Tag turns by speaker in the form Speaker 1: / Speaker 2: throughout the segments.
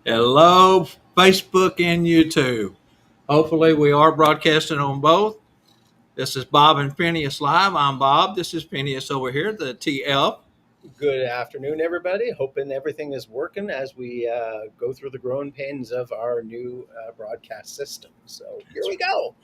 Speaker 1: Hello, Facebook and YouTube. Hopefully, we are broadcasting on both. This is Bob and Phineas Live. I'm Bob. This is Phineas over here, the TF.
Speaker 2: Good afternoon, everybody. Hoping everything is working as we go through the growing pains of our new broadcast system. So here we go.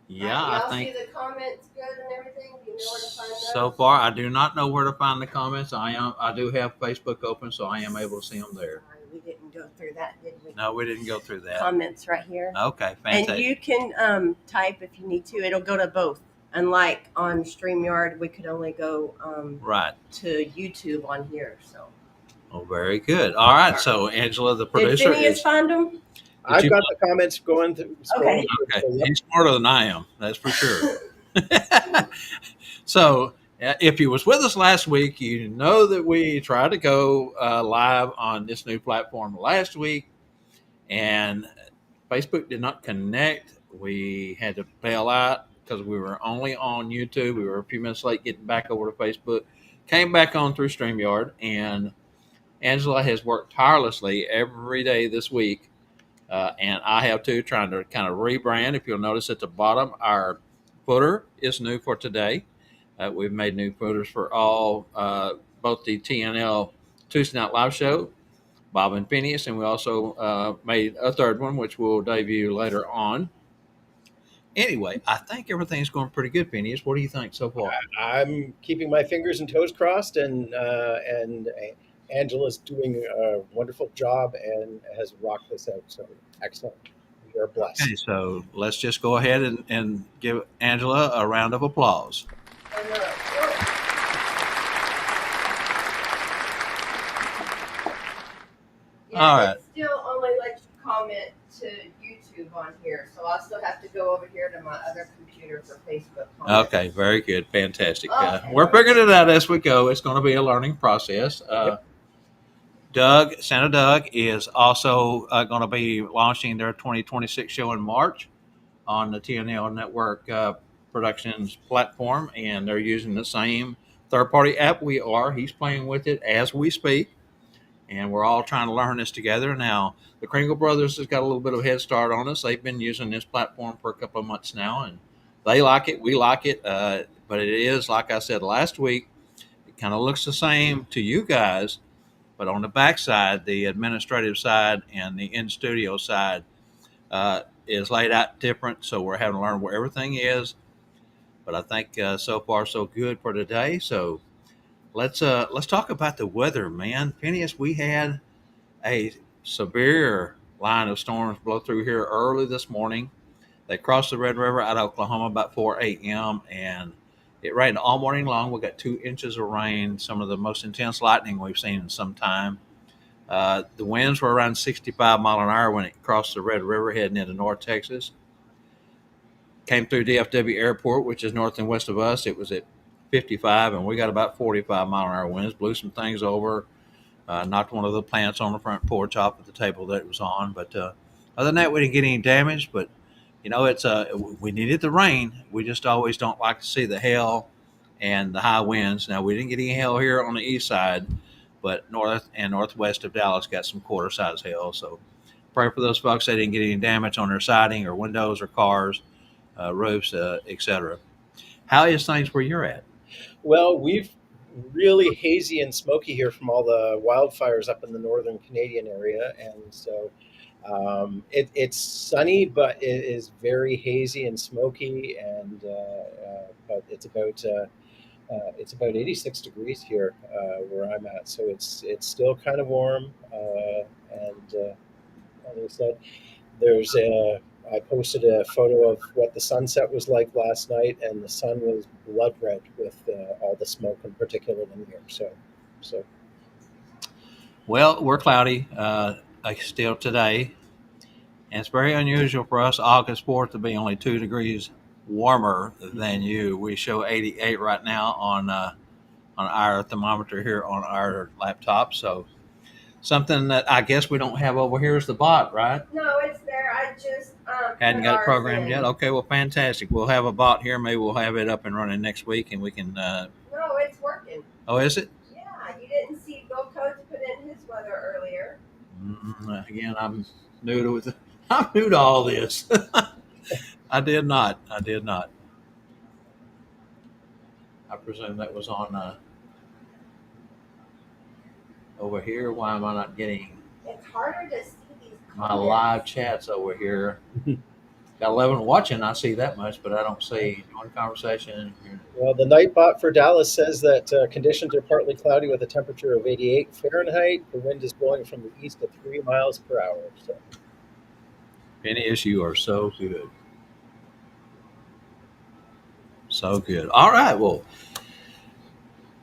Speaker 1: Yeah,
Speaker 3: Y'all
Speaker 1: I think
Speaker 3: see the comments good and everything? Do you know where to find those?
Speaker 1: so far I do not know where to find the comments. I do have Facebook open, so I am able to see them there.
Speaker 3: Sorry, we didn't go through that, did we?
Speaker 1: No, we didn't go through that.
Speaker 3: Comments right here.
Speaker 1: Okay,
Speaker 3: And
Speaker 1: fantastic.
Speaker 3: you can type if you need to. It'll go to both. Unlike on StreamYard, we could only go
Speaker 1: Right.
Speaker 3: to YouTube on here. So
Speaker 1: Oh, very good. All right. So Angela, the
Speaker 3: did
Speaker 1: producer,
Speaker 3: Phineas find them?
Speaker 2: I've
Speaker 1: you-
Speaker 2: got the comments going through.
Speaker 3: Okay.
Speaker 1: Okay,
Speaker 2: So, yep.
Speaker 1: he's smarter than I am. That's for sure. So, if you was with us last week, you know that we tried to go live on this new platform last week, and Facebook did not connect. We had to bail out because we were only on YouTube. We were a few minutes late getting back over to Facebook. Came back on through StreamYard, and Angela has worked tirelessly every day this week. And I have too, trying to kind of rebrand. If you'll notice at the bottom, our footer is new for today. We've made new footers for all, both the TNL Tuesday Night Live show, Bob and Phineas, and we also made a third one, which we'll debut later on. Anyway, I think everything's going pretty good, Phineas. What do you think so far?
Speaker 2: I'm keeping my fingers and toes crossed, and Angela's doing a wonderful job and has rocked this out. So excellent. We are blessed.
Speaker 1: Okay, so let's just go ahead and give Angela a round of applause.
Speaker 3: Yeah,
Speaker 1: All right.
Speaker 3: It still only lets you comment to YouTube on here, so I'll still have to go over here to my other computer for Facebook comments.
Speaker 1: Okay, very good. Fantastic.
Speaker 3: Okay.
Speaker 1: We're figuring it out as we go. It's going to be a learning process. Santa Doug, is also going to be launching their 2026 show in March on the TNL Network Productions platform, and they're using the same third-party app we are. He's playing with it as we speak, and we're all trying to learn this together. Now, the Kringle Brothers has got a little bit of a head start on us. They've been using this platform for a couple of months now, and they like it. We like it, but it is, like I said last week, it kind of looks the same to you guys, but on the backside, the administrative side and the in-studio side is laid out different, so we're having to learn where everything is. But I think so far so good for today. So let's talk about the weather, man. Phineas, we had a severe line of storms blow through here early this morning. They crossed the Red River out of Oklahoma about 4 a.m. and it rained all morning long. We got 2 inches of rain, some of the most intense lightning we've seen in some time. The winds were around 65 mile an hour when it crossed the Red River heading into North Texas. Came through DFW Airport, which is north and west of us. It was at 55, and we got about 45 mile an hour winds. Blew some things over, knocked one of the plants on the front porch off of the table that it was on. But other than that, we didn't get any damage. But it's we needed the rain. We just always don't like to see the hail and the high winds. Now, we didn't get any hail here on the east side, but north and northwest of Dallas got some quarter-size hail. So pray for those folks that didn't get any damage on their siding or windows or cars, roofs, etc. How is things where you're at?
Speaker 2: Well, we've really hazy and smoky here from all the wildfires up in the northern Canadian area, and so it's sunny, but it is very hazy and smoky, and but it's about 86 degrees here where I'm at, so it's still kind of warm, and like I said, I posted a photo of what the sunset was like last night, and the sun was blood red with all the smoke and particulate in the air. So.
Speaker 1: Well, we're cloudy still today, and it's very unusual for us August 4th to be only 2 degrees warmer than you. We show 88 right now on our thermometer here on our laptop. So something that I guess we don't have over here is the bot, right?
Speaker 3: No, it's there. I just
Speaker 1: Hadn't
Speaker 3: put
Speaker 1: got it
Speaker 3: ours
Speaker 1: programmed
Speaker 3: in.
Speaker 1: yet. Okay, well, fantastic. We'll have a bot here. Maybe we'll have it up and running next week, and we can.
Speaker 3: No, it's working.
Speaker 1: Oh, is it?
Speaker 3: Yeah, you didn't see Bill Coates put in his weather earlier.
Speaker 1: Again, I'm new to I'm new to all this. I did not. I did not. I presume that was on over here. Why am I not getting
Speaker 3: It's harder to see these
Speaker 1: my live
Speaker 3: comments.
Speaker 1: chats over here? Got 11 watching. I see that much, but I don't see join conversation.
Speaker 2: Well, the Nightbot for Dallas says that conditions are partly cloudy with a temperature of 88 Fahrenheit. The wind is blowing from the east at 3 miles per hour. So,
Speaker 1: Phineas, you are so good. So good. All right. Well,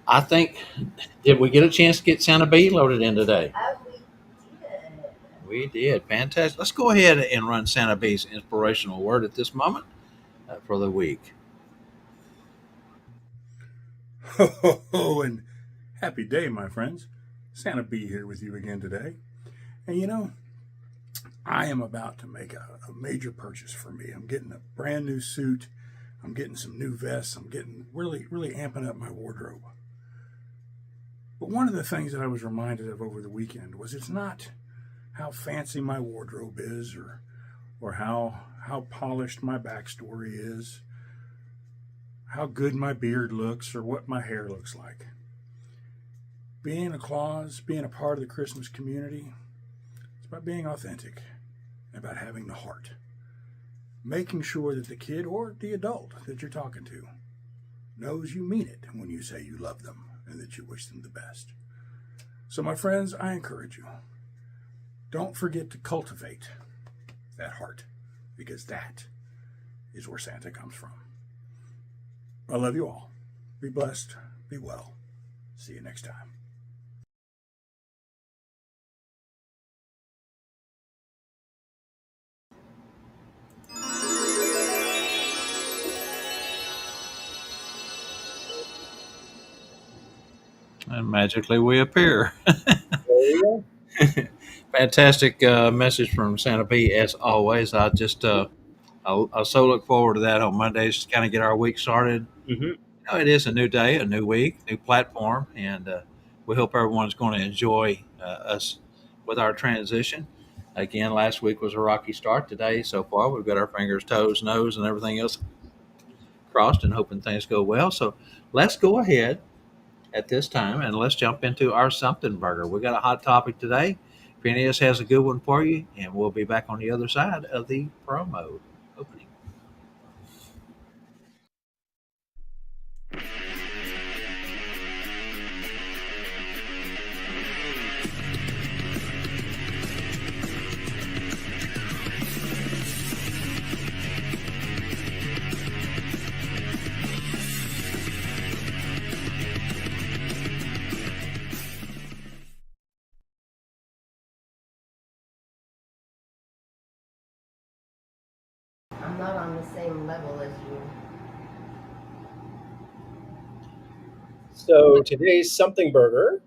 Speaker 1: I think, did we get a chance to get Santa B loaded in today?
Speaker 3: We did.
Speaker 1: We did. Fantastic. Let's go ahead and run Santa B's inspirational word at this moment for the week.
Speaker 4: Ho, ho, ho, and happy day, my friends. Santa B here with you again today. And I am about to make a major purchase for me. I'm getting a brand new suit. I'm getting some new vests. I'm getting really amping up my wardrobe. But one of the things that I was reminded of over the weekend was it's not how fancy my wardrobe is or how polished my backstory is, how good my beard looks, or what my hair looks like. Being a Claus, being a part of the Christmas community, it's about being authentic, about having the heart, making sure that the kid or the adult that you're talking to knows you mean it when you say you love them and that you wish them the best. So, my friends, I encourage you, don't forget to cultivate that heart, because that is where Santa comes from. I love you all. Be blessed. Be well. See you next time.
Speaker 1: And magically we appear.
Speaker 2: there you
Speaker 1: Fantastic message from Santa B as always. I so look forward to that on Mondays to kind of get our week started.
Speaker 2: go. Hmm.
Speaker 1: It is a new day, a new week, new platform, and we hope everyone's going to enjoy us with our transition. Again, last week was a rocky start. Today, so far, we've got our fingers, toes, nose, and everything else crossed and hoping things go well. So let's go ahead at this time and let's jump into our something burger. We got a hot topic today. Phineas has a good one for you, and we'll be back on the other side of the promo opening.
Speaker 3: I'm not on the same level as you.
Speaker 2: So today's something burger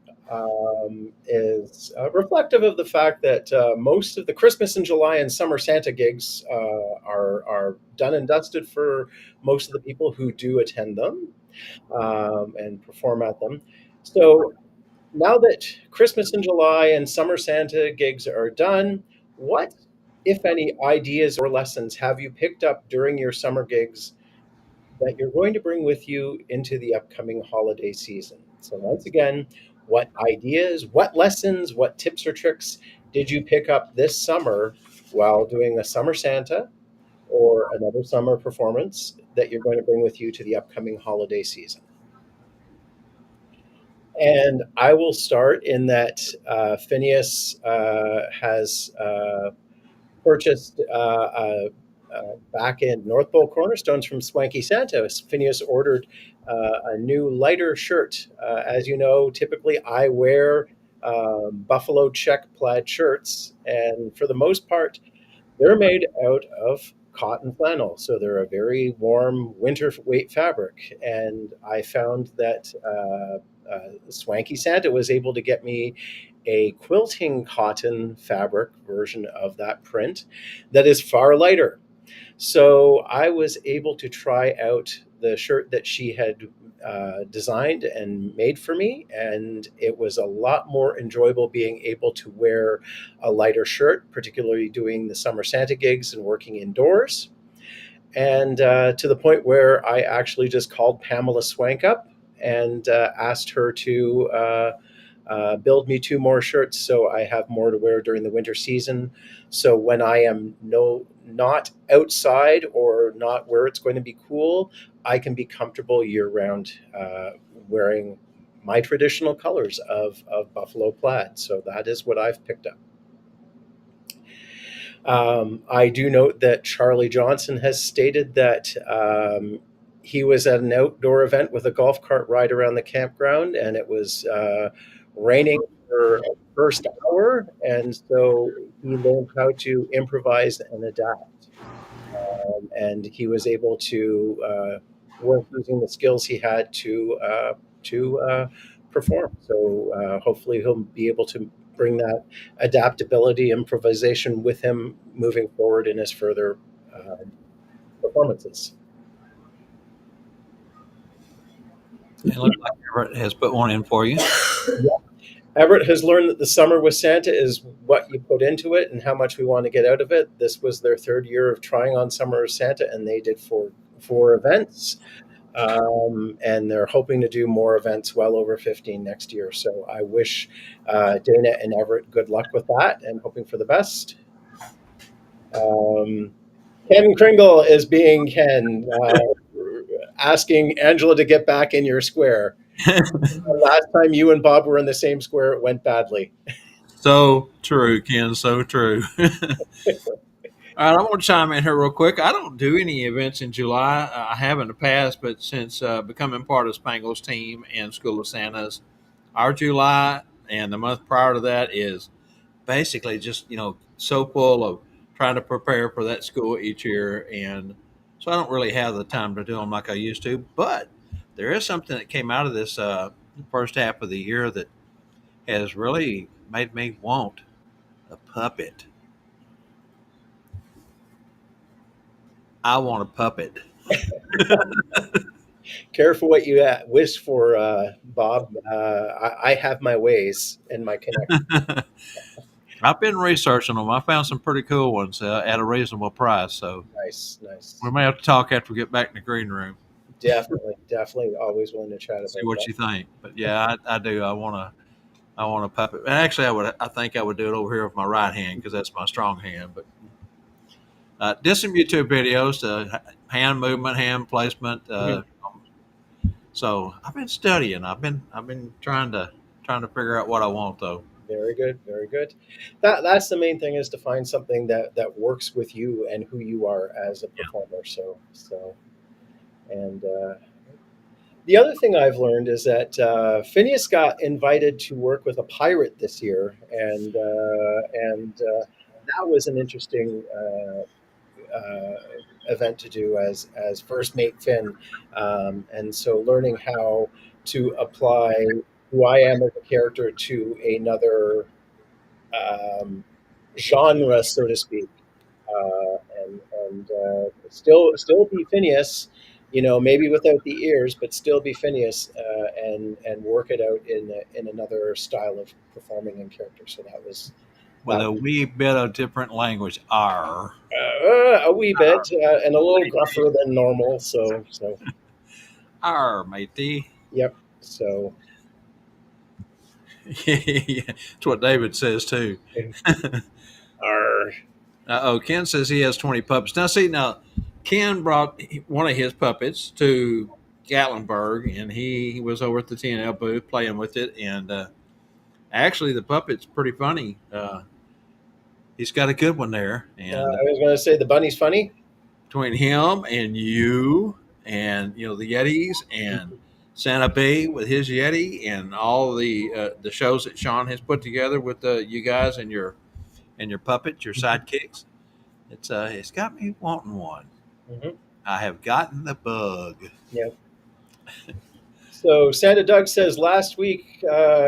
Speaker 2: is reflective of the fact that most of the Christmas in July and summer Santa gigs are done and dusted for most of the people who do attend them and perform at them. So now that Christmas in July and summer Santa gigs are done, what, if any, ideas or lessons have you picked up during your summer gigs that you're going to bring with you into the upcoming holiday season? So, once again, what ideas, what lessons, what tips or tricks did you pick up this summer while doing a summer Santa or another summer performance that you're going to bring with you to the upcoming holiday season? And I will start in that Phineas has purchased back in North Pole Cornerstones from Swanky Santa. Phineas ordered a new lighter shirt. As you know, typically I wear buffalo check plaid shirts, and for the most part, they're made out of cotton flannel, so they're a very warm winter weight fabric. And I found that Swanky Santa was able to get me a quilting cotton fabric version of that print that is far lighter. So I was able to try out the shirt that she had designed and made for me, and it was a lot more enjoyable being able to wear a lighter shirt, particularly doing the summer Santa gigs and working indoors. And to the point where I actually just called Pamela Swank up and asked her to build me two more shirts so I have more to wear during the winter season. So when I am not outside or not where it's going to be cool, I can be comfortable year round wearing my traditional colors of buffalo plaid. So that is what I've picked up. I do note that Charlie Johnson has stated that he was at an outdoor event with a golf cart ride around the campground, and it was raining for a first hour, and so he learned how to improvise and adapt. And he was able to work using the skills he had to perform. So hopefully he'll be able to bring that adaptability, improvisation with him moving forward in his further performances.
Speaker 1: It looks like Everett has put one in for you.
Speaker 2: Yeah. Everett has learned that the summer with Santa is what you put into it and how much we want to get out of it. This was their third year of trying on Summer with Santa, and they did four events. And they're hoping to do more events, well over 15 next year. So I wish Dana and Everett good luck with that, and hoping for the best. Ken Kringle is being Ken, asking Angela to get back in your square. Last time you and Bob were in the same square, it went badly.
Speaker 1: So true, Ken. So true. All right, I want to chime in here real quick. I don't do any events in July. I have in the past, but since becoming part of Spangle's team and School of Santas, our July and the month prior to that is basically just so full of trying to prepare for that school each year, and so I don't really have the time to do them like I used to. But there is something that came out of this first half of the year that has really made me want a puppet. I want a puppet.
Speaker 2: Careful what you wish for, Bob. I have my ways and my connections.
Speaker 1: I've been researching them. I found some pretty cool ones at a reasonable price. So
Speaker 2: Nice, nice.
Speaker 1: we may have to talk after we get back in the green room.
Speaker 2: Definitely. Always willing to chat about
Speaker 1: See what
Speaker 2: that.
Speaker 1: you think. But yeah, I do. I want a puppet. And actually, I think I would do it over here with my right hand because that's my strong hand. But did some YouTube videos, hand movement, hand placement. So I've been studying. I've been trying to figure out what I want though.
Speaker 2: Very good, very good. That's the main thing, is to find something that works with you and who you are as a
Speaker 1: Yeah.
Speaker 2: performer. So and the other thing I've learned is that Phineas got invited to work with a pirate this year, and that was an interesting event to do as first mate Finn, and so learning how to apply who I am as a character to another genre, so to speak, and still be Phineas, maybe without the ears, but still be Phineas, and work it out in another style of performing in character. So that was
Speaker 1: With a wee bit of different language. R.
Speaker 2: a wee bit and a little gruffer than normal. So
Speaker 1: R, matey.
Speaker 2: yep. So
Speaker 1: Yeah, that's what David says too.
Speaker 2: our
Speaker 1: Ken says he has 20 puppets. Now, Ken brought one of his puppets to Gatlinburg, and he was over at the TNL booth playing with it. And actually, the puppet's pretty funny. He's got a good one there. And
Speaker 2: I was going to say the bunny's funny.
Speaker 1: between him and you, and the Yetis, and Santa B with his Yeti, and all the shows that Sean has put together with you guys and your puppets, your sidekicks. It's got me wanting one.
Speaker 2: Mm-hmm.
Speaker 1: I have gotten the bug.
Speaker 2: Yep. So Santa Doug says last week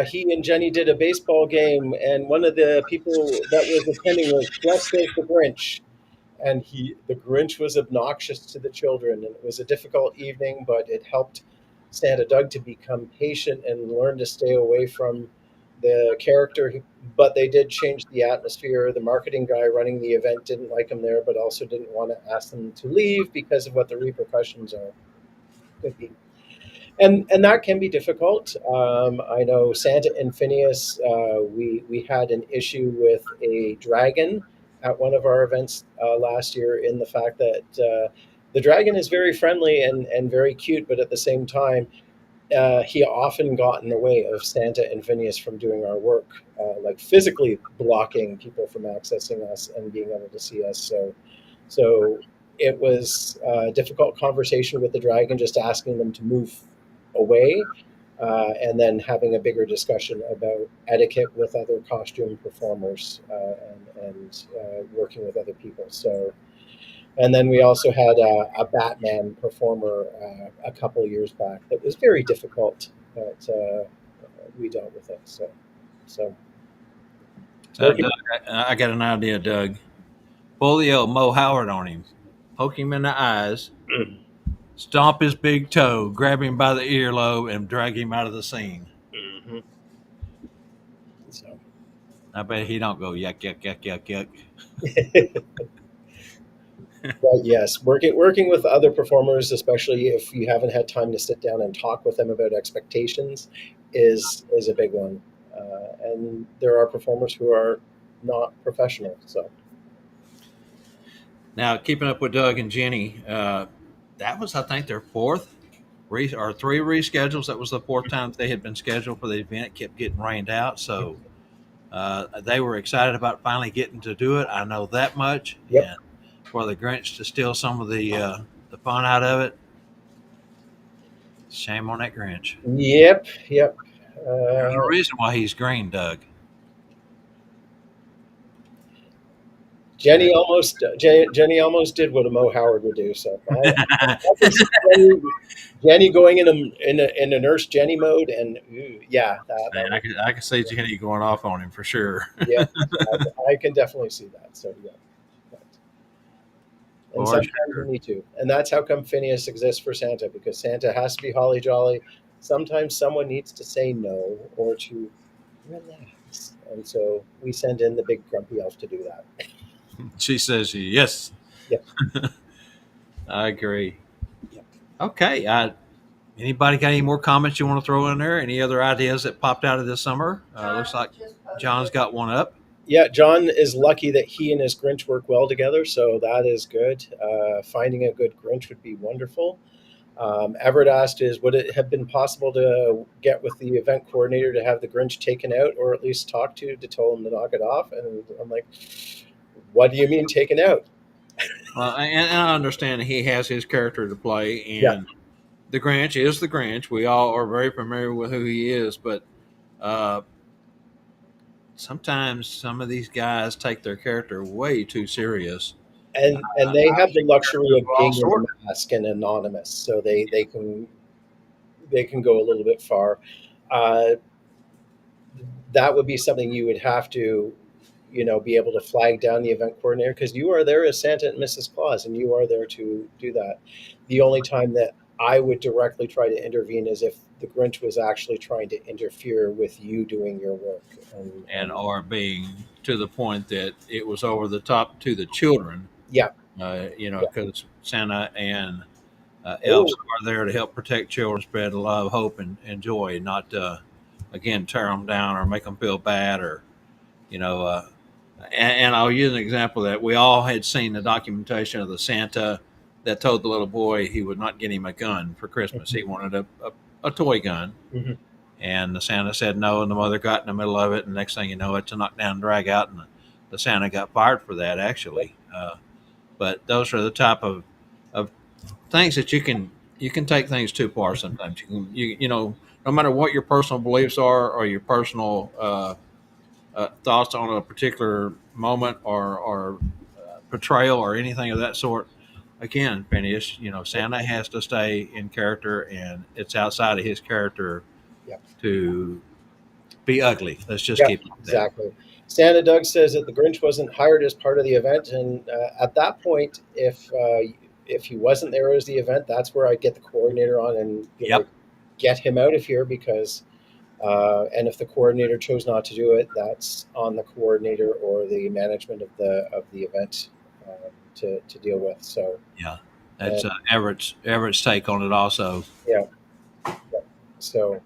Speaker 2: he and Jenny did a baseball game, and one of the people that was attending was dressed as the Grinch, and the Grinch was obnoxious to the children, and it was a difficult evening, but it helped Santa Doug to become patient and learn to stay away from the character. But they did change the atmosphere. The marketing guy running the event didn't like him there, but also didn't want to ask them to leave because of what the repercussions are could be. And that can be difficult. I know Santa and Phineas. We had an issue with a dragon at one of our events last year, in the fact that the dragon is very friendly and very cute, but at the same time, he often got in the way of Santa and Phineas from doing our work, like physically blocking people from accessing us and being able to see us. So it was a difficult conversation with the dragon, just asking them to move away, and then having a bigger discussion about etiquette with other costume performers, and working with other people. So, and then we also had a Batman performer a couple years back that was very difficult, but we dealt with it. So working.
Speaker 1: Doug, I got an idea, Doug. Pull the old Mo Howard on him, poke him in the eyes, stomp his big toe, grab him by the earlobe, and drag him out of the scene.
Speaker 2: Mhm. So.
Speaker 1: I bet he don't go yuck yuck yuck yuck yuck.
Speaker 2: But yes, working with other performers, especially if you haven't had time to sit down and talk with them about expectations, is a big one. And there are performers who are not professional. So
Speaker 1: Now, keeping up with Doug and Jenny, that was, I think, their fourth or three reschedules. That was the fourth time they had been scheduled for the event. It kept getting rained out, so they were excited about finally getting to do it. I know that much.
Speaker 2: Yep.
Speaker 1: And for the Grinch to steal some of the fun out of it, shame on that Grinch.
Speaker 2: yep.
Speaker 1: There's a reason why he's green, Doug.
Speaker 2: Jenny almost did what a Mo Howard would do. So I can see Jenny going in a Nurse Jenny mode, and yeah,
Speaker 1: I can see Jenny going off on him for sure.
Speaker 2: yeah, I can definitely see that. So yeah. And
Speaker 1: For
Speaker 2: sometimes
Speaker 1: sure.
Speaker 2: me too. And that's how come Phineas exists for Santa, because Santa has to be holly jolly. Sometimes someone needs to say no or to relax. And so we send in the big grumpy elf to do that.
Speaker 1: She says yes.
Speaker 2: Yep.
Speaker 1: I agree.
Speaker 2: Yep.
Speaker 1: Okay. Anybody got any more comments you want to throw in there? Any other ideas that popped out of this summer? Looks like John's got one up.
Speaker 2: Yeah, John is lucky that he and his Grinch work well together, so that is good. Finding a good Grinch would be wonderful. Everett asked, would it have been possible to get with the event coordinator to have the Grinch taken out, or at least talk to tell him to knock it off? And I'm like, what do you mean taken out?
Speaker 1: And I understand he has his character to play, and
Speaker 2: Yeah.
Speaker 1: the Grinch is the Grinch. We all are very familiar with who he is, but sometimes some of these guys take their character way too serious.
Speaker 2: And they have the luxury of being in a mask and anonymous, so they can go a little bit far. That would be something you would have to, be able to flag down the event coordinator, because you are there as Santa and Mrs. Claus, and you are there to do that. The only time that I would directly try to intervene is if the Grinch was actually trying to interfere with you doing your work,
Speaker 1: and or being to the point that it was over the top to the children.
Speaker 2: Yeah.
Speaker 1: Because Santa and elves are there to help protect children, spread love, hope, and joy, not again tear them down or make them feel bad, or and I'll use an example that we all had seen the documentation of the Santa that told the little boy he would not get him a gun for Christmas. He wanted a toy gun.
Speaker 2: Mm-hmm.
Speaker 1: And the Santa said no, and the mother got in the middle of it, and next thing you know, it's a knockdown drag out, and the Santa got fired for that, actually. But those are the type of things that you can take things too far sometimes. No matter what your personal beliefs are or your personal thoughts on a particular moment or portrayal or anything of that sort. Again, Phineas, Santa has to stay in character, and it's outside of his character to be ugly. Let's just keep it
Speaker 2: exactly. Santa Doug says that the Grinch wasn't hired as part of the event, and at that point, if he wasn't there as the event, that's where I'd get the coordinator on and be like, get him out of here because, and if the coordinator chose not to do it, that's on the coordinator or the management of the event to deal with. So
Speaker 1: Yeah,
Speaker 2: and
Speaker 1: that's Everett's take on it also.
Speaker 2: yeah, yeah. So,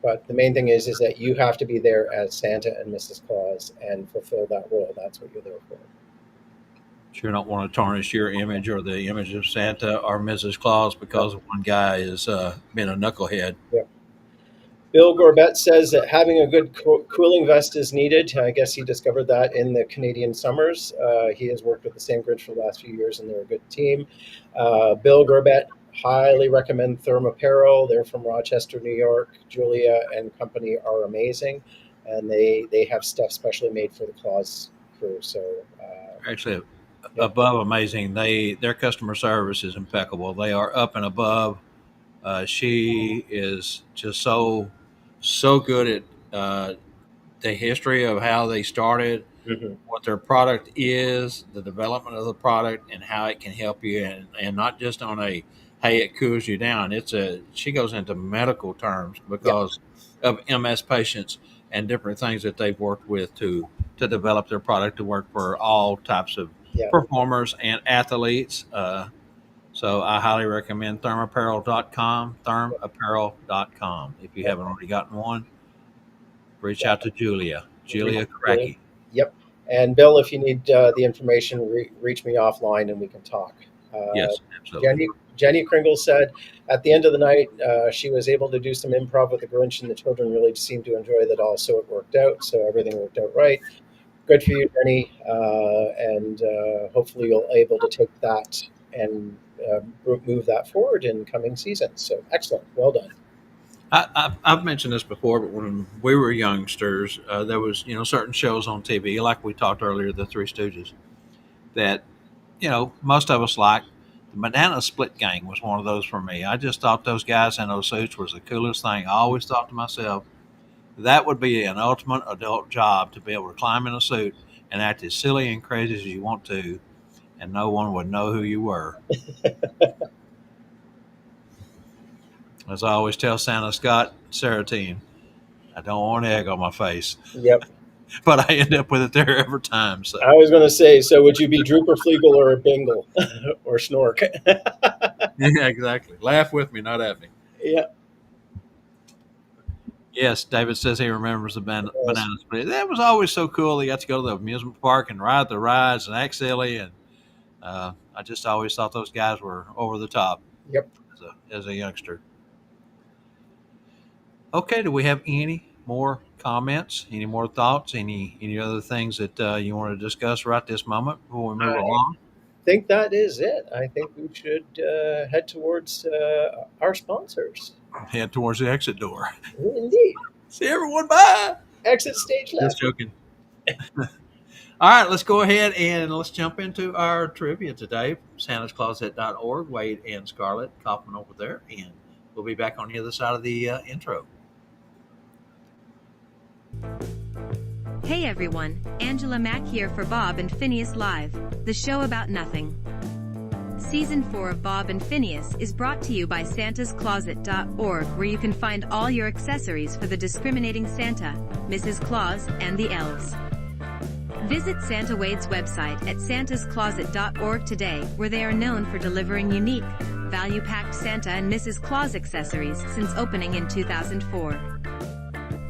Speaker 2: but the main thing is that you have to be there as Santa and Mrs. Claus and fulfill that role. That's what you're there for.
Speaker 1: Sure, don't want to tarnish your image or the image of Santa or Mrs. Claus
Speaker 2: Yep.
Speaker 1: because one guy is being a knucklehead.
Speaker 2: Yep. Bill Gorbett says that having a good cooling vest is needed. I guess he discovered that in the Canadian summers. He has worked with the same grid for the last few years, and they're a good team. Bill Gorbett, highly recommend Therm Apparel. They're from Rochester, New York. Julia and company are amazing, and they have stuff specially made for the Claus crew. So,
Speaker 1: Actually,
Speaker 2: yeah.
Speaker 1: above amazing. Their customer service is impeccable. They are up and above. She is just so good at the history of how they started,
Speaker 2: Mm-hmm.
Speaker 1: what their product is, the development of the product, and how it can help you, and not just on a hey it cools you down. She goes into medical terms
Speaker 2: Yep.
Speaker 1: because of MS patients and different things that they've worked with to develop their product to work for all types of
Speaker 2: Yeah.
Speaker 1: performers and athletes. So I highly recommend thermapparel.com, thermapparel.com. If you
Speaker 2: Yep.
Speaker 1: haven't already gotten one, reach
Speaker 2: Yeah.
Speaker 1: out to Julia
Speaker 2: Really?
Speaker 1: Cracky.
Speaker 2: Yep. And Bill, if you need the information, reach me offline and we can talk. Uh,
Speaker 1: Yes, absolutely.
Speaker 2: Jenny Kringle said at the end of the night, she was able to do some improv with the Grinch, and the children really seemed to enjoy that all. So it worked out. So everything worked out right. Good for you, Jenny. And hopefully you'll able to take that and move that forward in coming seasons. So excellent. Well done.
Speaker 1: I've mentioned this before, but when we were youngsters, there was certain shows on TV, like we talked earlier, the Three Stooges, that most of us liked. The Banana Split Gang was one of those for me. I just thought those guys in those suits was the coolest thing. I always thought to myself, that would be an ultimate adult job to be able to climb in a suit and act as silly and crazy as you want to, and no one would know who you were. As I always tell Santa Scott Saratine, I don't want egg on my face,
Speaker 2: Yep.
Speaker 1: but I end up with it there every time. So
Speaker 2: I was going to say, so would you be Drooper Fleagle or a Bingle or Snork?
Speaker 1: yeah, exactly. Laugh with me, not at me.
Speaker 2: Yeah.
Speaker 1: Yes, David says he remembers the
Speaker 2: Yes.
Speaker 1: banana split. That was always so cool. They got to go to the amusement park and ride the rides and act silly, and I just always thought those guys were over the top
Speaker 2: Yep.
Speaker 1: as a youngster. Okay, do we have any more comments? Any more thoughts? Any other things that you want to discuss right this moment before we move
Speaker 2: I
Speaker 1: along?
Speaker 2: think that is it. I think we should head towards our sponsors.
Speaker 1: Head towards the exit door.
Speaker 2: Indeed.
Speaker 1: See everyone. Bye.
Speaker 2: Exit stage
Speaker 1: Just
Speaker 2: left.
Speaker 1: joking. All right, let's go ahead and let's jump into our trivia today from santascloset.org. Wade and Scarlett Kaufman over there, and we'll be back on the other side of the intro.
Speaker 5: Hey everyone, Angela Mack here for Bob and Phineas Live, the show about nothing. Season 4 of Bob and Phineas is brought to you by santascloset.org, where you can find all your accessories for the discriminating Santa, Mrs. Claus, and the elves. Visit Santa Wade's website at santascloset.org today, where they are known for delivering unique, value-packed Santa and Mrs. Claus accessories since opening in 2004.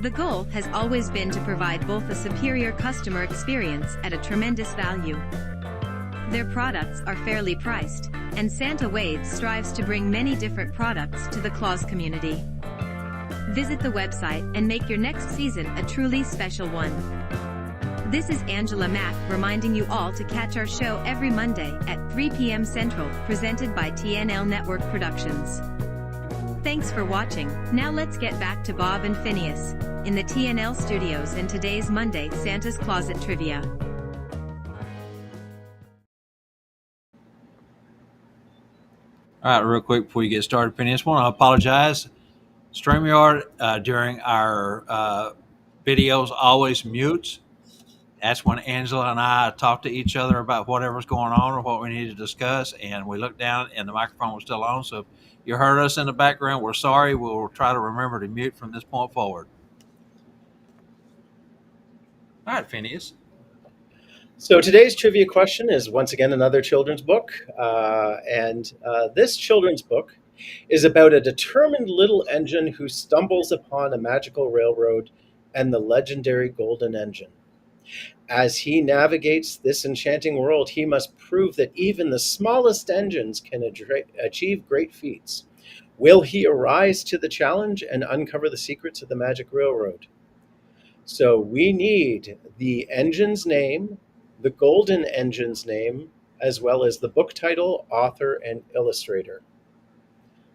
Speaker 5: The goal has always been to provide both a superior customer experience at a tremendous value. Their products are fairly priced, and Santa Wade strives to bring many different products to the Claus community. Visit the website and make your next season a truly special one. This is Angela Mack reminding you all to catch our show every Monday at 3 p.m. Central, presented by TNL Network Productions. Thanks for watching. Now let's get back to Bob and Phineas in the TNL studios and today's Monday Santa's Closet Trivia.
Speaker 1: All right, real quick before you get started, Phineas, I want to apologize. StreamYard during our videos always mutes. That's when Angela and I talk to each other about whatever's going on or what we need to discuss, and we look down and the microphone was still on. So if you heard us in the background. We're sorry. We'll try to remember to mute from this point forward. All right, Phineas.
Speaker 2: So today's trivia question is once again another children's book. This children's book is about a determined little engine who stumbles upon a magical railroad and the legendary golden engine. As he navigates this enchanting world, he must prove that even the smallest engines can achieve great feats. Will he arise to the challenge and uncover the secrets of the magic railroad? So we need the engine's name, the golden engine's name, as well as the book title, author, and illustrator.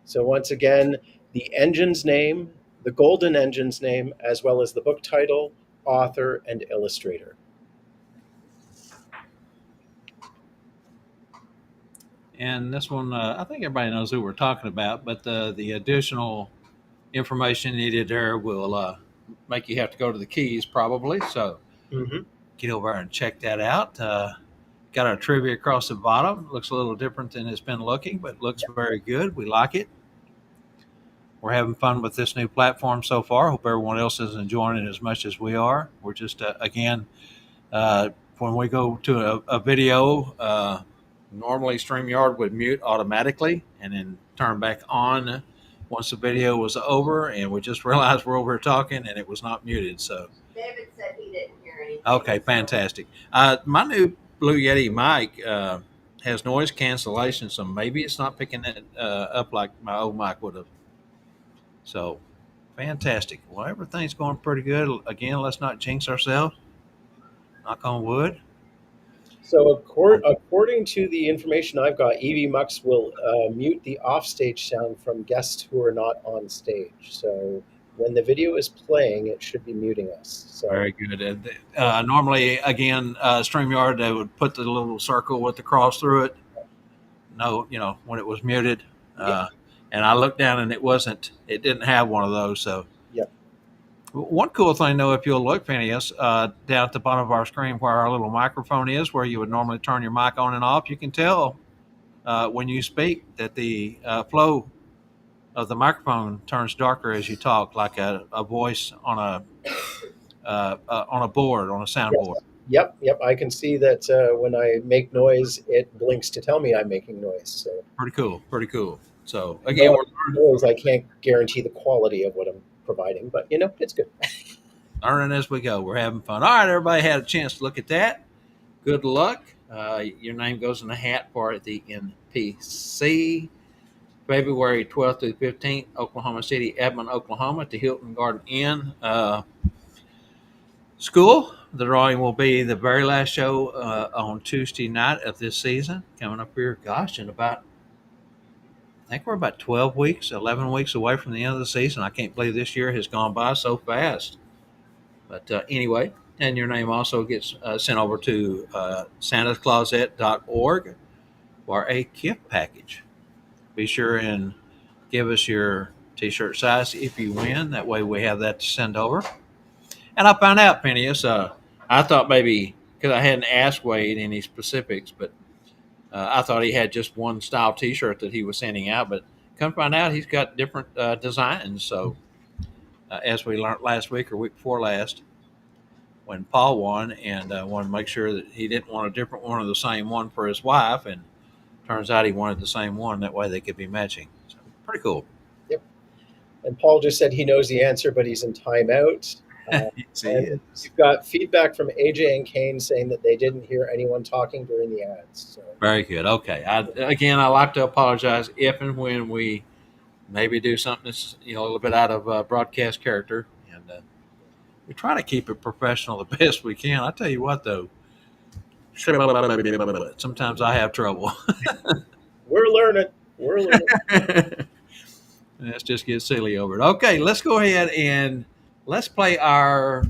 Speaker 2: So once again, the engine's name, the golden engine's name, as well as the book title, author, and illustrator.
Speaker 1: And this one, I think everybody knows who we're talking about, but the additional information needed there will make you have to go to the keys probably. So get over and check that out. Got our trivia across the bottom. Looks a little different than it's been looking, but looks very good. We like it. We're having fun with this new platform so far. Hope everyone else is enjoying it as much as we are. We're just, again, when we go to a video, normally StreamYard would mute automatically and then turn back on once the video was over, and we just realized we're over talking and it was not muted. So
Speaker 3: David said he didn't hear anything.
Speaker 1: Okay, fantastic. My new Blue Yeti mic has noise cancellation, so maybe it's not picking it up like my old mic would have. So fantastic. Well, everything's going pretty good. Again, let's not jinx ourselves. Knock on wood.
Speaker 2: So according to the information I've got, EV Mux will mute the offstage sound from guests who are not on stage. So when the video is playing, it should be muting us. So.
Speaker 1: Very good. Normally, again, StreamYard, they would put the little circle with the cross through it. No, when it was muted. And I looked down and it didn't have one of those. So one cool thing, though, if you'll look, Phineas, down at the bottom of our screen where our little microphone is, where you would normally turn your mic on and off, you can tell when you speak that the flow of the microphone turns darker as you talk, like a voice on a board, on a soundboard.
Speaker 2: Yep. I can see that when I make noise, it blinks to tell me I'm making noise. So
Speaker 1: pretty cool. So again,
Speaker 2: I can't guarantee the quality of what I'm providing, but it's good.
Speaker 1: Learning as we go. We're having fun. All right, everybody had a chance to look at that. Good luck. Your name goes in the hat for the NPC. February 12th through 15th, Oklahoma City, Edmond, Oklahoma, at the Hilton Garden Inn School. The drawing will be the very last show on Tuesday night of this season. Coming up here, I think we're about 11 weeks away from the end of the season. I can't believe this year has gone by so fast. But anyway, and your name also gets sent over to santascloset.org for a gift package. Be sure and give us your t-shirt size if you win. That way we have that to send over. And I found out, Phineas, I thought maybe, because I hadn't asked Wade any specifics, but I thought he had just one style t-shirt that he was sending out. But come find out, he's got different designs. So as we learned last week or week before last, when Paul won and wanted to make sure that he didn't want a different one or the same one for his wife, and turns out he wanted the same one. That way they could be matching. So, pretty cool.
Speaker 2: Yep. And Paul just said he knows the answer, but he's in timeout. We've got feedback from AJ and Kane saying that they didn't hear anyone talking during the ads. So.
Speaker 1: Very good. Okay. I like to apologize if and when we maybe do something that's a little bit out of broadcast character, and we try to keep it professional the best we can. I tell you what, though. Sometimes I have trouble.
Speaker 2: We're learning.
Speaker 1: Let's just get silly over it. Okay, let's go ahead and let's play our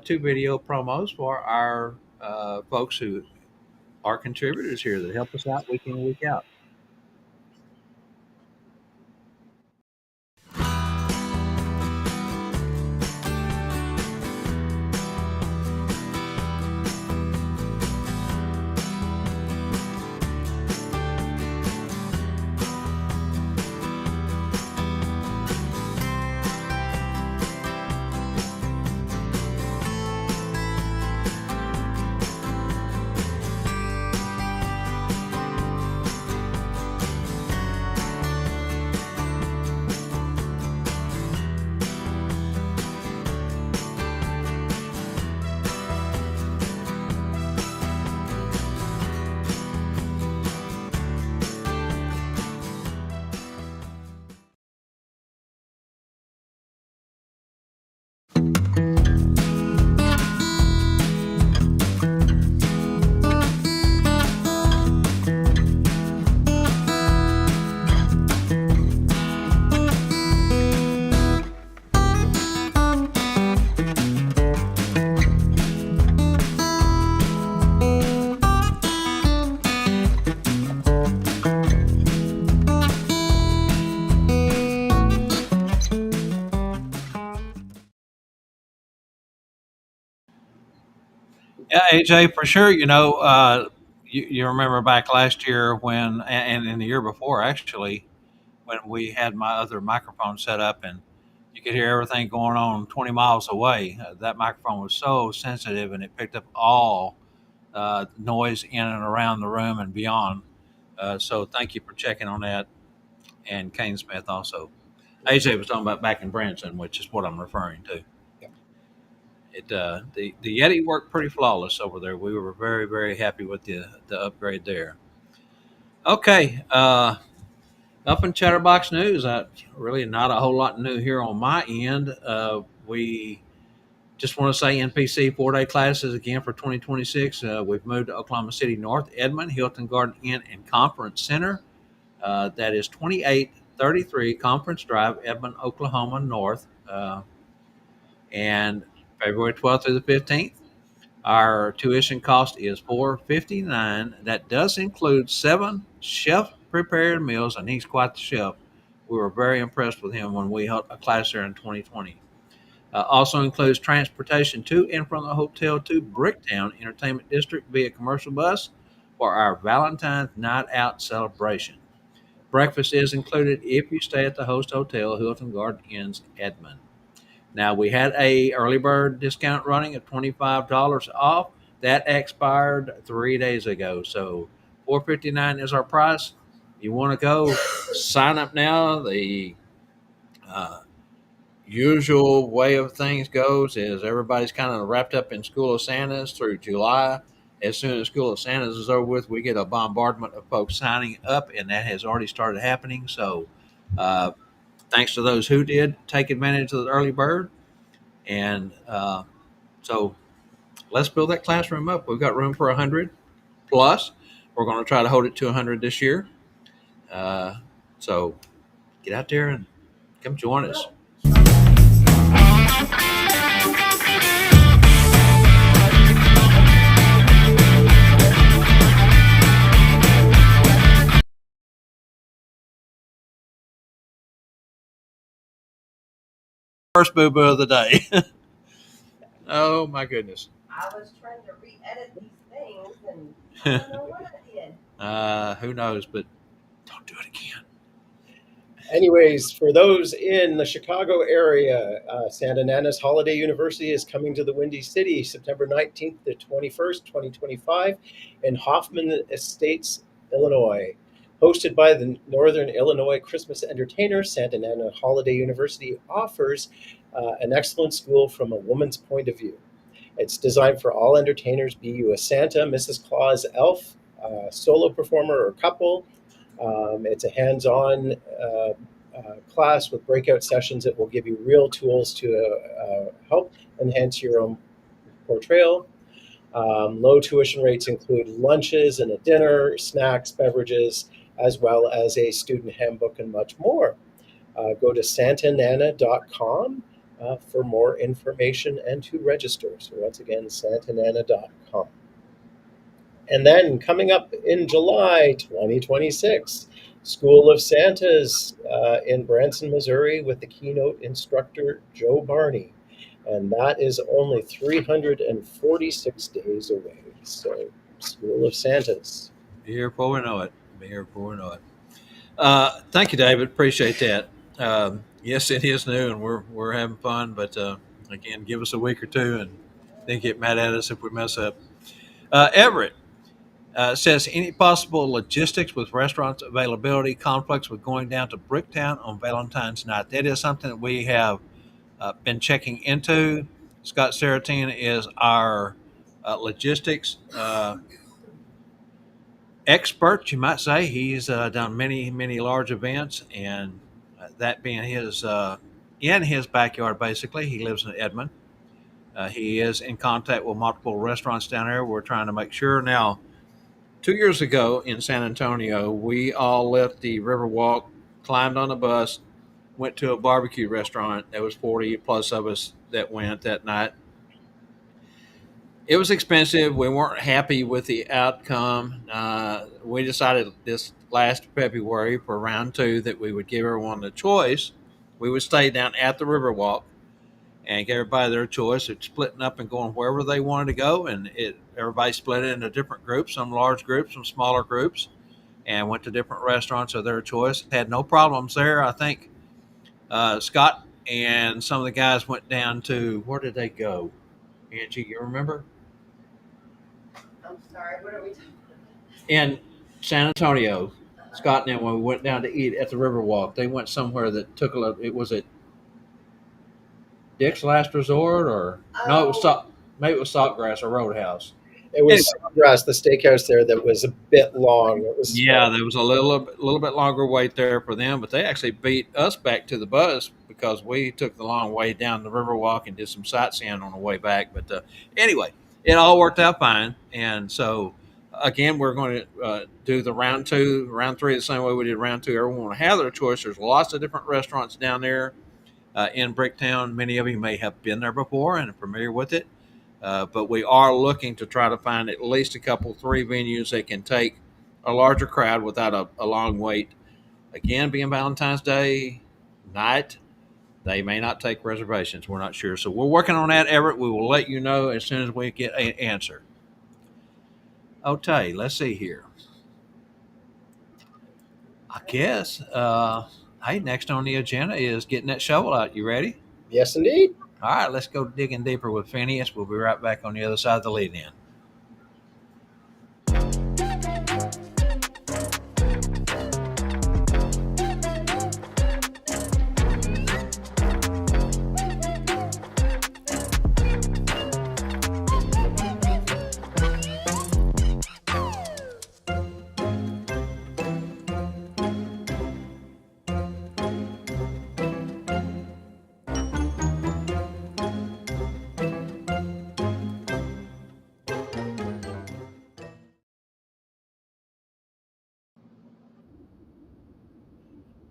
Speaker 1: 2 video promos for our folks who are contributors here that help us out week in and week out. Yeah, AJ, for sure. You remember back last year when, and in the year before, actually, when we had my other microphone set up and you could hear everything going on 20 miles away. That microphone was so sensitive and it picked up all noise in and around the room and beyond. So thank you for checking on that. And Kane Smith also. AJ was talking about back in Branson, which is what I'm referring to.
Speaker 2: Yep.
Speaker 1: The Yeti worked pretty flawless over there. We were very, very happy with the upgrade there. Okay, up in Chatterbox News, really not a whole lot new here on my end. We just want to say NPC 4-day classes again for 2026. We've moved to Oklahoma City North, Edmond, Hilton Garden Inn and Conference Center. That is 2833 Conference Drive, Edmond, Oklahoma North. And February 12th through the 15th. Our tuition cost is $4.59. That does include 7 chef prepared meals, and he's quite the chef. We were very impressed with him when we held a class there in 2020. Also includes transportation to and from the hotel to Bricktown Entertainment District via commercial bus for our Valentine's Night Out celebration. Breakfast is included if you stay at the host hotel, Hilton Garden Inns, Edmond. Now we had a early bird discount running at $25 off. That expired 3 days ago. So $4.59 is our price. You want to go sign up now. The uh, usual way of things goes is everybody's kind of wrapped up in School of Santas through July. As soon as School of Santas is over with, we get a bombardment of folks signing up, and that has already started happening. So, uh, thanks to those who did take advantage of the early bird. And so let's build that classroom up. We've got room for 100 plus. We're going to try to hold it to 100 this year. Uh, so get out there and come join us. First boo boo of the day. Oh my goodness.
Speaker 3: I was trying to re-edit these things, and I don't know what I did.
Speaker 1: Who knows, but don't do it again.
Speaker 2: Anyways, for those in the Chicago area, Santa Nana's Holiday University is coming to the Windy City September 19th to 21st, 2025, in Hoffman Estates, Illinois. Hosted by the Northern Illinois Christmas entertainer, Santa Nana Holiday University offers an excellent school from a woman's point of view. It's designed for all entertainers, be you a Santa, Mrs. Claus, elf, solo performer, or couple. It's a hands-on class with breakout sessions that will give you real tools to help enhance your own portrayal. Low tuition rates include lunches and a dinner, snacks, beverages, as well as a student handbook and much more. Go to santanana.com for more information and to register. So once again, santanana.com. And then coming up in July 2026, School of Santas in Branson, Missouri, with the keynote instructor Joe Barney. And that is only 346 days away. So, School of Santas.
Speaker 1: Be here before we know it. Be here before we know it. Thank you, David. Appreciate that. Yes, it is new, and we're having fun. But again, give us a week or two, and then get mad at us if we mess up. Everett says any possible logistics with restaurants availability conflicts with going down to Bricktown on Valentine's night. That is something that we have been checking into. Scott Saratina is our logistics expert, you might say. He's done many large events, and that being his in his backyard, basically. He lives in Edmond. He is in contact with multiple restaurants down there. We're trying to make sure. Now, 2 years ago in San Antonio, we all left the Riverwalk, climbed on a bus, went to a barbecue restaurant. There was 40 plus of us that went that night. It was expensive. We weren't happy with the outcome. We decided this last February for round two that we would give everyone the choice. We would stay down at the Riverwalk, and gave everybody their choice of splitting up and going wherever they wanted to go. And everybody split it into different groups, some large groups, some smaller groups, and went to different restaurants of their choice. Had no problems there. I think Scott and some of the guys went down to, where did they go? Angie, you remember?
Speaker 3: I'm sorry, what are we talking
Speaker 1: In San Antonio,
Speaker 3: about?
Speaker 1: Scott and them, when we went down to eat at the Riverwalk, they went somewhere that took a little. It was at Dick's Last Resort, or no, it was
Speaker 3: Oh,
Speaker 1: maybe it was Saltgrass or Roadhouse.
Speaker 2: It
Speaker 1: Anyway,
Speaker 2: was Sawgrass, the steakhouse there, that was a bit long. It was
Speaker 1: yeah, there was a little bit longer wait there for them, but they actually beat us back to the bus because we took the long way down the Riverwalk and did some sightseeing on the way back. But anyway, it all worked out fine, and so again, we're going to do the round two, round three the same way we did round two. Everyone will have their choice. There's lots of different restaurants down there in Bricktown. Many of you may have been there before and are familiar with it. But we are looking to try to find at least a couple, three venues that can take a larger crowd without a long wait. Again, being Valentine's Day night, they may not take reservations. We're not sure. So we're working on that, Everett. We will let you know as soon as we get an answer. Okay, let's see here. I guess, hey, next on the agenda is getting that shovel out. You ready?
Speaker 2: yes, indeed.
Speaker 1: All right, let's go digging deeper with Phineas. We'll be right back on the other side of the lead in.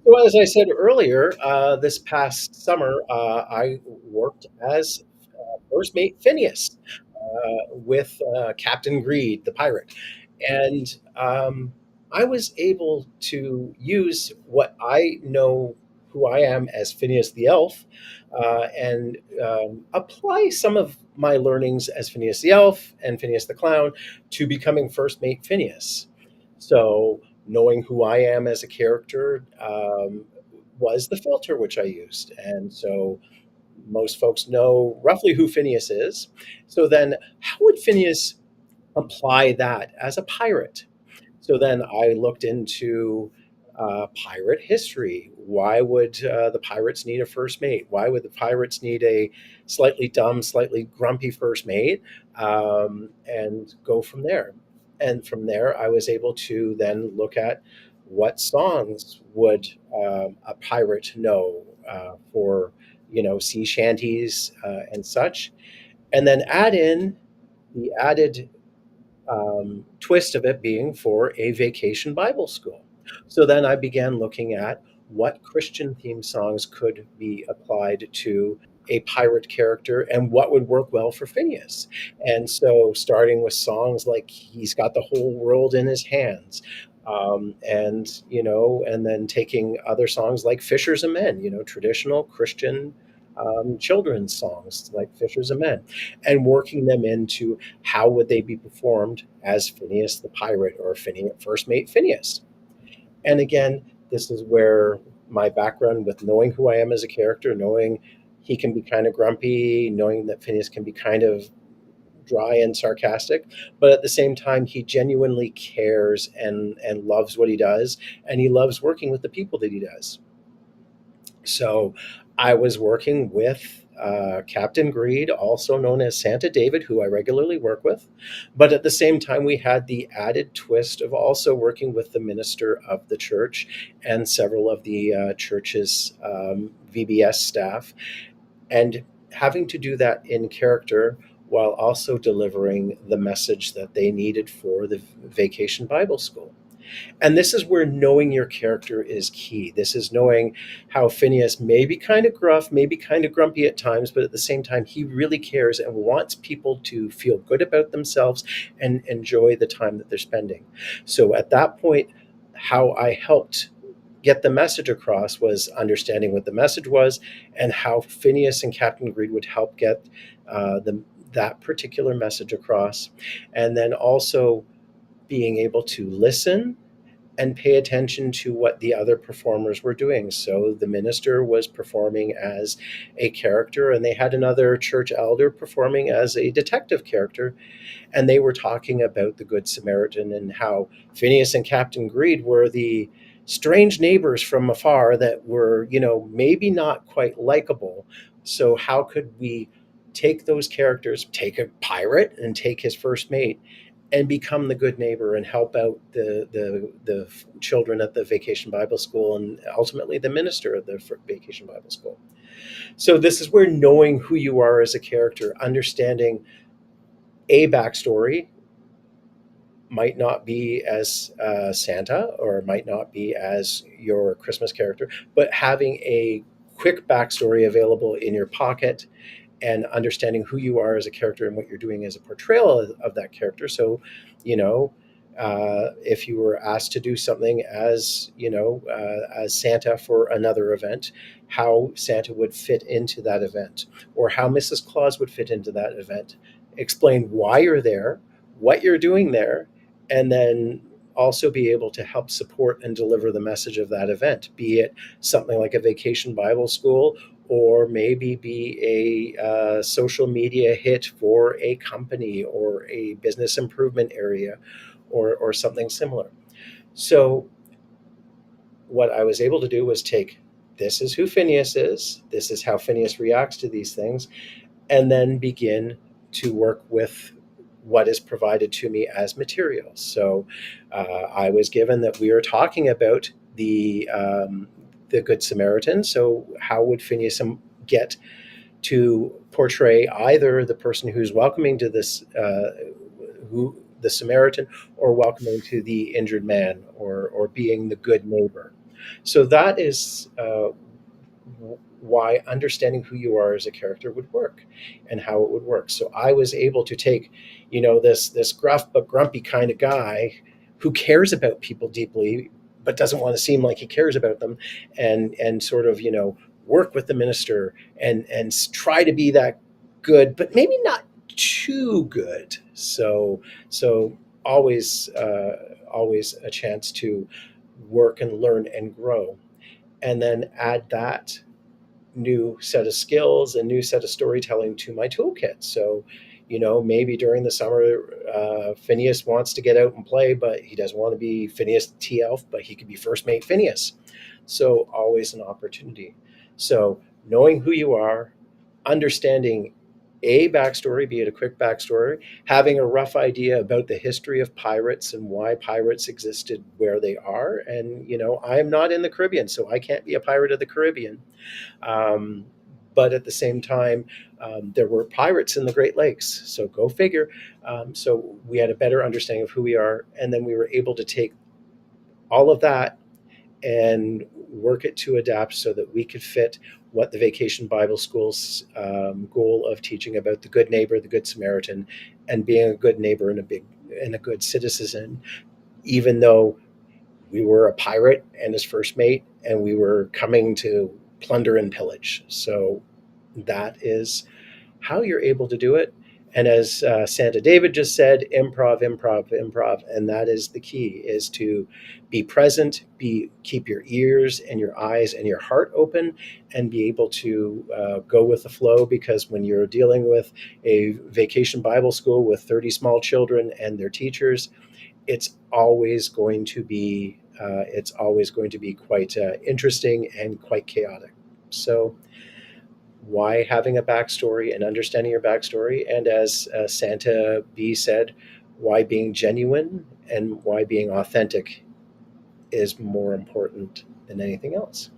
Speaker 2: Well, as I said earlier, this past summer, I worked as first mate Phineas with Captain Greed, the pirate. And I was able to use what I know who I am as Phineas the elf, and apply some of my learnings as Phineas the elf and Phineas the clown to becoming first mate Phineas. So knowing who I am as a character was the filter which I used. And so most folks know roughly who Phineas is. So then, how would Phineas apply that as a pirate? So then I looked into pirate history. Why would the pirates need a first mate? Why would the pirates need a slightly dumb, slightly grumpy first mate? And go from there. And from there, I was able to then look at what songs would a pirate know for, sea shanties and such, and then add in the added twist of it being for a vacation Bible school. So then I began looking at what Christian themed songs could be applied to a pirate character and what would work well for Phineas. And so starting with songs like He's Got the Whole World in His Hands. And then taking other songs like Fishers of Men, traditional Christian children's songs like Fishers of Men, and working them into how would they be performed as Phineas the pirate or Phineas, first mate Phineas. And again, this is where my background with knowing who I am as a character, knowing he can be kind of grumpy, knowing that Phineas can be kind of dry and sarcastic, but at the same time, he genuinely cares and loves what he does, and he loves working with the people that he does. So I was working with Captain Greed, also known as Santa David, who I regularly work with. But at the same time, we had the added twist of also working with the minister of the church and several of the church's VBS staff, and having to do that in character while also delivering the message that they needed for the Vacation Bible School. And this is where knowing your character is key. This is knowing how Phineas may be kind of gruff, maybe kind of grumpy at times, but at the same time, he really cares and wants people to feel good about themselves and enjoy the time that they're spending. So at that point, how I helped get the message across was understanding what the message was and how Phineas and Captain Greed would help get that particular message across, and then also being able to listen and pay attention to what the other performers were doing. So the minister was performing as a character, and they had another church elder performing as a detective character, and they were talking about the Good Samaritan and how Phineas and Captain Greed were the strange neighbors from afar that were, maybe not quite likable. So how could we take those characters, take a pirate and take his first mate, and become the good neighbor and help out the children at the Vacation Bible School and ultimately the minister of the Vacation Bible School. So this is where knowing who you are as a character, understanding a backstory, might not be as Santa or might not be as your Christmas character, but having a quick backstory available in your pocket and understanding who you are as a character and what you're doing as a portrayal of that character. So, if you were asked to do something as Santa for another event, how Santa would fit into that event, or how Mrs. Claus would fit into that event. Explain why you're there, what you're doing there, and then also be able to help support and deliver the message of that event, be it something like a Vacation Bible School, or maybe be a social media hit for a company or a business improvement area, or something similar. So what I was able to do was take, this is who Phineas is, this is how Phineas reacts to these things, and then begin to work with what is provided to me as materials. So I was given that we are talking about the Good Samaritan. So how would Phineas get to portray either the person who's welcoming to this, who the Samaritan, or welcoming to the injured man, or being the good neighbor? So that is why understanding who you are as a character would work and how it would work. So I was able to take, this gruff but grumpy kind of guy who cares about people deeply but doesn't want to seem like he cares about them, and sort of, work with the minister and try to be that good but maybe not too good. So always a chance to work and learn and grow, and then add that new set of skills and new set of storytelling to my toolkit. So, maybe during the summer, Phineas wants to get out and play, but he doesn't want to be Phineas the Tea Elf, but he could be First Mate Phineas. So always an opportunity. So knowing who you are, understanding a backstory, be it a quick backstory, having a rough idea about the history of pirates and why pirates existed where they are. And, I'm not in the Caribbean, so I can't be a pirate of the Caribbean. Um, but at the same time, there were pirates in the Great Lakes. So go figure. So we had a better understanding of who we are. And then we were able to take all of that and work it to adapt so that we could fit what the Vacation Bible School's goal of teaching about the good neighbor, the good Samaritan, and being a good neighbor and a good citizen, even though we were a pirate and his first mate, and we were coming to plunder and pillage. So that is how you're able to do it. And as Santa David just said, improv, improv, improv, and that is the key: is to be present, keep your ears and your eyes and your heart open, and be able to go with the flow. Because when you're dealing with a Vacation Bible School with 30 small children and their teachers, it's always going to be quite interesting and quite chaotic. So why having a backstory and understanding your backstory, and as Santa B said, why being genuine and why being authentic is more important than anything else.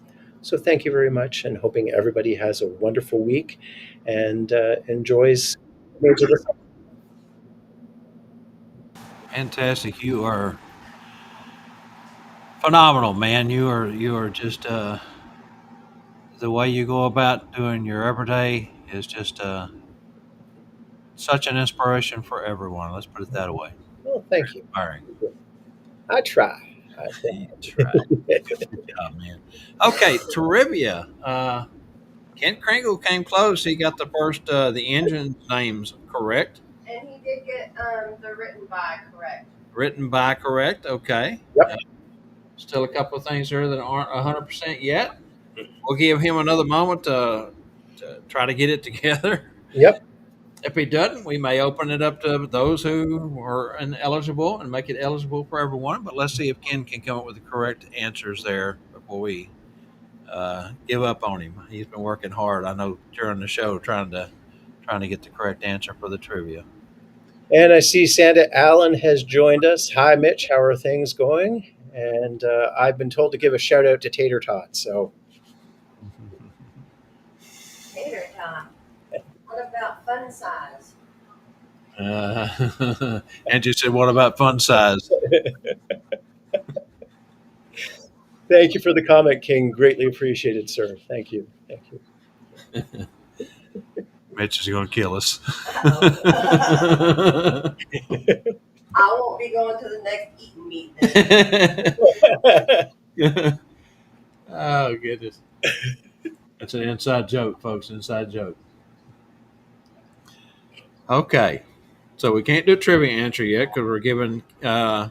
Speaker 2: So thank you very much, and hoping everybody has a wonderful week and enjoys the
Speaker 1: Fantastic. You are phenomenal, man. You are just the way you go about doing your everyday is just such an inspiration for everyone. Let's put it that way.
Speaker 2: Well, thank you.
Speaker 1: Inspiring.
Speaker 2: I try.
Speaker 1: You tried. Good job, man. Okay, trivia. Ken Kringle came close. He got the engine names correct.
Speaker 3: And he did get the written by correct.
Speaker 1: Written by correct. Okay.
Speaker 2: Yep.
Speaker 1: Still a couple of things there that aren't 100% yet. We'll give him another moment to try to get it together.
Speaker 2: Yep.
Speaker 1: If he doesn't, we may open it up to those who are ineligible and make it eligible for everyone. But let's see if Ken can come up with the correct answers there before we give up on him. He's been working hard, I know, during the show trying to get the correct answer for the trivia.
Speaker 2: And I see Santa Allen has joined us. Hi, Mitch. How are things going? And I've been told to give a shout out to Tater Tot. So
Speaker 3: Tater tot. What about fun size?
Speaker 1: Angie said, "What about fun size?"
Speaker 2: thank you for the comment, King. Greatly appreciated, sir. Thank you. Thank you.
Speaker 1: Mitch is going to kill us.
Speaker 3: I won't be going to the next eating meet then.
Speaker 1: Oh goodness, that's an inside joke, folks. Inside joke. Okay, so we can't do a trivia answer yet because we're giving Ken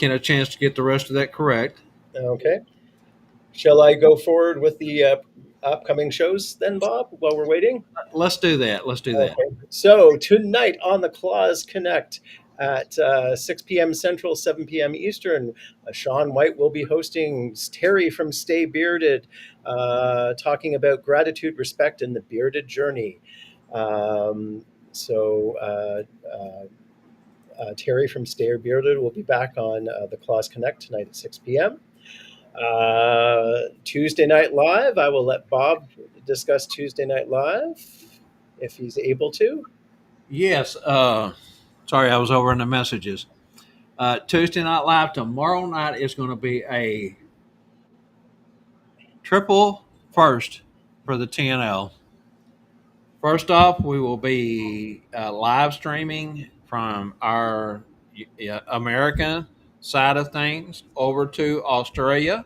Speaker 1: a chance to get the rest of that correct.
Speaker 2: Okay. Shall I go forward with the upcoming shows then, Bob, while we're waiting?
Speaker 1: Let's do that. Let's do that.
Speaker 2: Okay. So tonight on the Claus Connect at 6 p.m. Central, 7 p.m. Eastern, Sean White will be hosting Terry from Stay Bearded, talking about gratitude, respect, and the bearded journey. Terry from Stay Bearded will be back on the Claus Connect tonight at 6 p.m. Tuesday Night Live, I will let Bob discuss Tuesday Night Live if he's able to.
Speaker 1: Yes. Sorry, I was over in the messages. Tuesday Night Live tomorrow night is going to be a triple first for the TNL. First off, we will be live streaming from our American side of things over to Australia.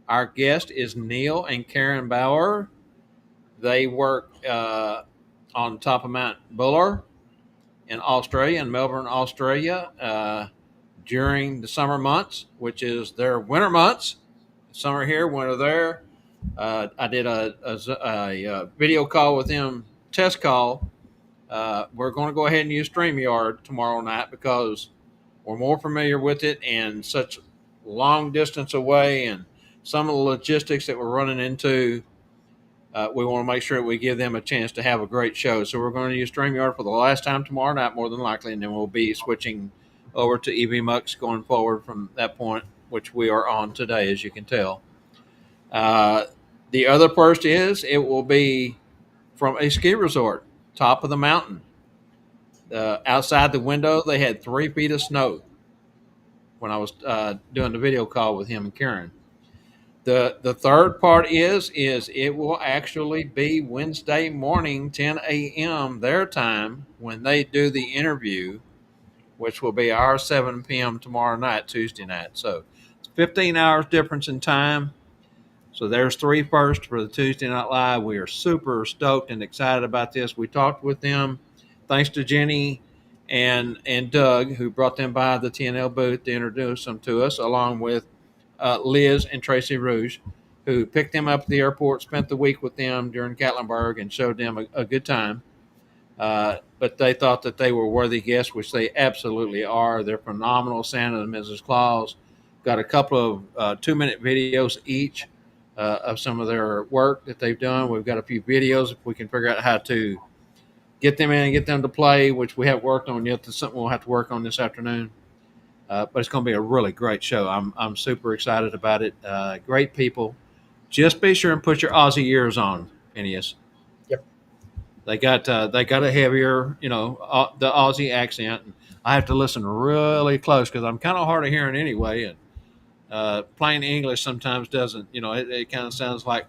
Speaker 1: Our guest is Neil and Karen Bauer. They work on top of Mount Buller in Australia, in Melbourne, Australia, during the summer months, which is their winter months. Summer here, winter there. I did a video call with them, test call. We're going to go ahead and use StreamYard tomorrow night because we're more familiar with it and such long distance away and some of the logistics that we're running into. We want to make sure we give them a chance to have a great show. So we're going to use StreamYard for the last time tomorrow night, more than likely, and then we'll be switching over to EVMux going forward from that point, which we are on today, as you can tell. The other first is it will be from a ski resort, top of the mountain. Outside the window, they had 3 feet of snow when I was doing the video call with him and Karen. The third part is it will actually be Wednesday morning, 10 a.m. their time when they do the interview, which will be our 7 p.m. tomorrow night, Tuesday night. So it's 15 hours difference in time. So there's 3 first for the Tuesday Night Live. We are super stoked and excited about this. We talked with them, thanks to Jenny and Doug, who brought them by the TNL booth to introduce them to us, along with Liz and Tracy Rouge, who picked them up at the airport, spent the week with them during Gatlinburg, and showed them a good time. But they thought that they were worthy guests, which they absolutely are. They're phenomenal. Santa and Mrs. Claus got a couple of 2-minute videos each of some of their work that they've done. We've got a few videos if we can figure out how to get them in and get them to play, which we haven't worked on yet. That's something we'll have to work on this afternoon. But it's going to be a really great show. I'm super excited about it. Great people. Just be sure and put your Aussie ears on, Phineas.
Speaker 2: Yep.
Speaker 1: They got a heavier, the Aussie accent. I have to listen really close because I'm kind of hard of hearing anyway. And plain English sometimes doesn't, it kind of sounds like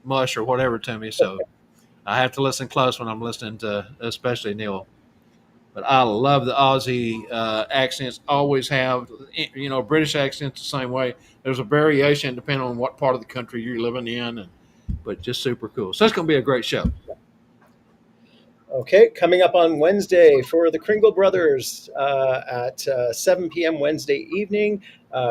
Speaker 1: mush or whatever to me. So I have to listen close when I'm listening to, especially Neil. But I love the Aussie accents. Always have, British accents the same way. There's a variation depending on what part of the country you're living in, but just super cool. So it's going to be a great show.
Speaker 2: Okay, coming up on Wednesday for the Kringle Brothers at 7 p.m. Wednesday evening.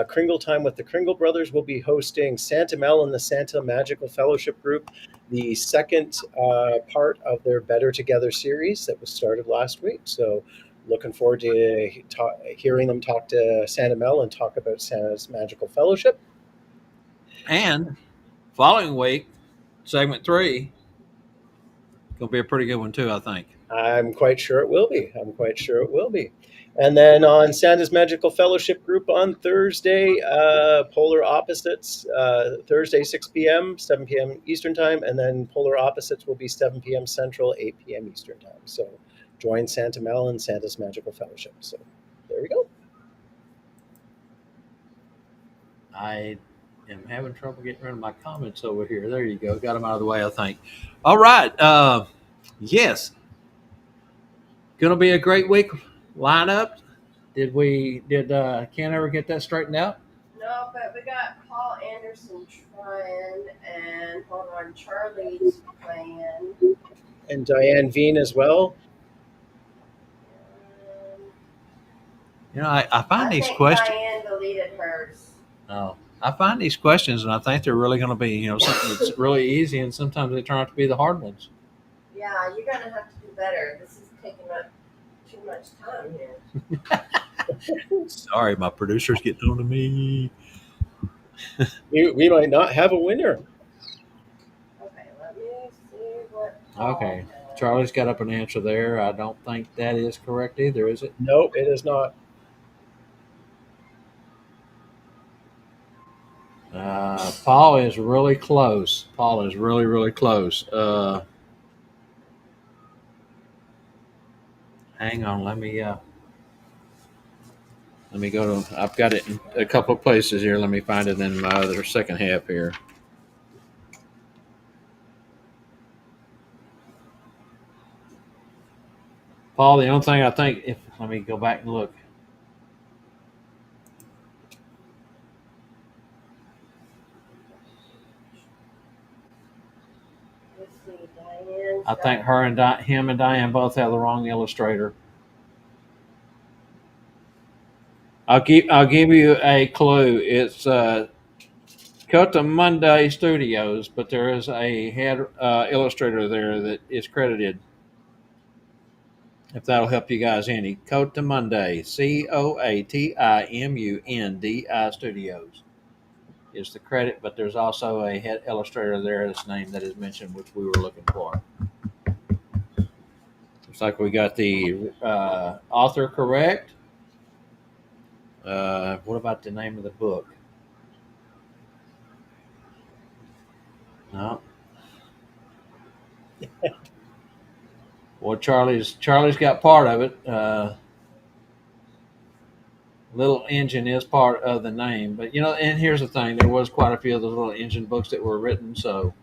Speaker 2: Kringle Time with the Kringle Brothers will be hosting Santa Mel and the Santa Magical Fellowship Group, the second part of their Better Together series that was started last week. So looking forward to hearing them talk to Santa Mel and talk about Santa's Magical Fellowship.
Speaker 1: And following week, segment 3, going to be a pretty good one too, I think.
Speaker 2: I'm quite sure it will be. And then on Santa's Magical Fellowship Group on Thursday, Polar Opposites, Thursday 6 p.m., 7 p.m. Eastern Time, and then Polar Opposites will be 7 p.m. Central, 8 p.m. Eastern Time. So join Santa Mel and Santa's Magical Fellowship. So there we go.
Speaker 1: I am having trouble getting rid of my comments over here. There you go. Got them out of the way, I think. All right. Yes. Going to be a great week lineup. Did Ken ever get that straightened out?
Speaker 3: No, but we got Paul Anderson trying, and hold on, Charlie's playing.
Speaker 2: And Diane Veen as well.
Speaker 1: I find these
Speaker 3: think
Speaker 1: questions.
Speaker 3: Diane deleted hers.
Speaker 1: Oh, I find these questions, and I think they're really going to be, something that's really easy, and sometimes they turn out to be the hard ones.
Speaker 3: Yeah, you're gonna have to do better. This is taking up too much time here.
Speaker 1: Sorry, my producer's getting on to me.
Speaker 2: We might not have a winner.
Speaker 3: Okay, let me see what. Paul
Speaker 1: Okay,
Speaker 3: has.
Speaker 1: Charlie's got up an answer there. I don't think that is correct either, is it?
Speaker 2: No, it is not.
Speaker 1: Paul is really close. Paul is really, really close. Hang on, let me go to. I've got it in a couple of places here. Let me find it in my other second half here. Paul, the only thing I think, let me go back and look.
Speaker 3: Let's see, Diane's
Speaker 1: I think
Speaker 3: got-
Speaker 1: him and Diane both have the wrong illustrator. I'll give you a clue. It's Cota Monday Studios, but there is a head illustrator there that is credited. If that'll help you guys any, Cota Monday, COATIMUNDI Studios is the credit, but there's also a head illustrator there that's name that is mentioned, which we were looking for. Looks like we got the author correct. What about the name of the book? No. Well, Charlie's got part of it. Little Engine is part of the name, but and here's the thing: there was quite a few of those Little Engine books that were written. So,